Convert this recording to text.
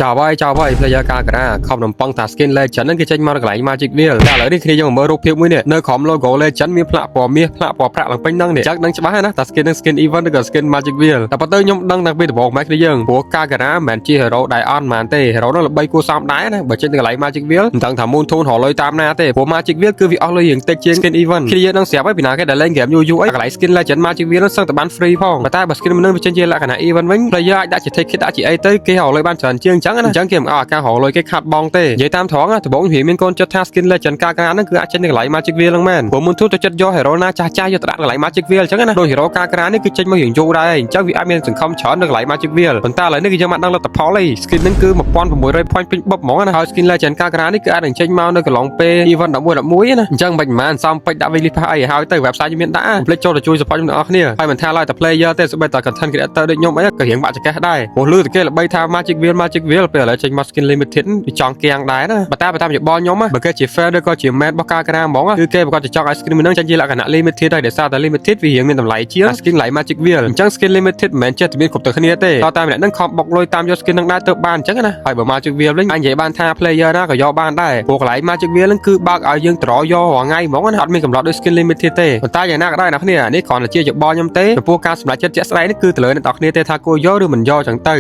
ចៅហើយផ្លេយាការកាខំនំប៉ងថា skin legend ហ្នឹងគេចេញមកកន្លែង magic wheel តែឥឡូវនេះគ្នាយើងមើលរូបភាពមួយនេះនៅក្រោម logo legend មានផ្លាកពណ៌មាសផ្លាកពណ៌ប្រាក់ឡើងពេញហ្នឹងនេះចឹងដឹងច្បាស់ហើយណាថា skin ហ្នឹង skin event ឬក៏ skin magic wheel តែប៉ុន្តែខ្ញុំដឹងតាំងពីដំបូងមកគ្នាយើងព្រោះការកាមិនមែនជា hero ដែលអន់ហ្មងទេ hero ហ្នឹងល្បីគួរសមដែរណាបើចេញទៅកន្លែង magic wheel មិនដឹងថា moon tune រកលុយតាមណាទេព្រោះ magic wheel គឺវាអស់លុយរៀងតិចជាង skin event គ្នាយើងនឹងស្រាប់ហើយពីណាគេដែលលេង game យូរអីកន្លែង skin legend magic wheel ហ្នឹងសឹងតែបាន free ផងតែបើ skin ហ្នឹងវាចេញជាលក្ខណៈ event វិញ player អាចដាក់ជា ticket ដាក់ជាអីទៅគេរកលុយបានច្រើនជាងអញ្ចឹងណាអញ្ចឹងគេមិនអោយអាការរកលុយគេខាត់បងទេនិយាយតាមត្រង់ដំបូងវាមានកូនចិត្តថា skin legend ការហ្នឹងគឺអាចចេញទៅកន្លែង magic wheel ហ្នឹងមែនព្រោះ moon tune ទៅចិត្តយក hero ណាចាស់យកទៅដាក់កន្លែង magic wheel អញ្ចឹងណាដូច hero ការនេះគឺចេញមករៀងយូរដែរអញ្ចឹងវាអាចមានសង្ឃឹមច្រើននៅកន្លែង magic wheel ប៉ុន្តែឥឡូវនេះគឺយើងបានដឹងលទ្ធផលហើយ skin ហ្នឹងគឺ1600 point ពេញបបហ្មងណាហើយ skin legend ការនេះគឺអាចនឹងចេញមកនៅកន្លងពេល event 11ណាអញ្ចឹងមិនមែនសំពេចដាក់ weekly pass អីហើយទៅ website មានដាក់ភ្លេចចូលទៅជួយ support អ្នកនរគ្នាហើយមិនថាឡើយតែ player ទេសូម្បីតែ content creator ដូចខ្ញុំអីក៏រៀងបាក់ចកេះដែរព្រោះលឺតែគេល្បីថា magic wheel ពេលឥឡូវចេញមក skin limited វាចង់កៀងដែរណាបើតាមយោបល់ខ្ញុំបើគេជា fan ឬក៏ជា man របស់ការហ្មងគឺគេប្រកាសចង់ឲ្យ skin មួយហ្នឹងចេញជាលក្ខណៈ limited ហើយដោយសារតែ limited វារៀងមានតម្លៃជាង skin like magic wheel អញ្ចឹង skin limited មិនមែនចេះតែមានគ្រប់ទៅគ្នាទេតើតែម្នាក់ហ្នឹងខំបុកលុយតាមយក skin ហ្នឹងដែរទៅបានអញ្ចឹងណាហើយបើ magic wheel វិញអាចនិយាយបានថា player ណាក៏យកបានដែរព្រោះកន្លែង magic wheel ហ្នឹងគឺបើកឲ្យយើងត្រយករាល់ថ្ងៃហ្មងណាអត់មានកំណត់ដូច skin limited ទេប៉ុន្តែយ៉ាងណាក៏ដោយអ្នកគ្នានេះគ្រាន់តែជាយោបល់ខ្ញុំទេចំពោះការសម្រេចចិត្តជាក់ស្ដែងនេះគឺទៅលើអ្នកនរគ្នាទេថាគួរយកឬមិនយកអញ្ចឹងទៅ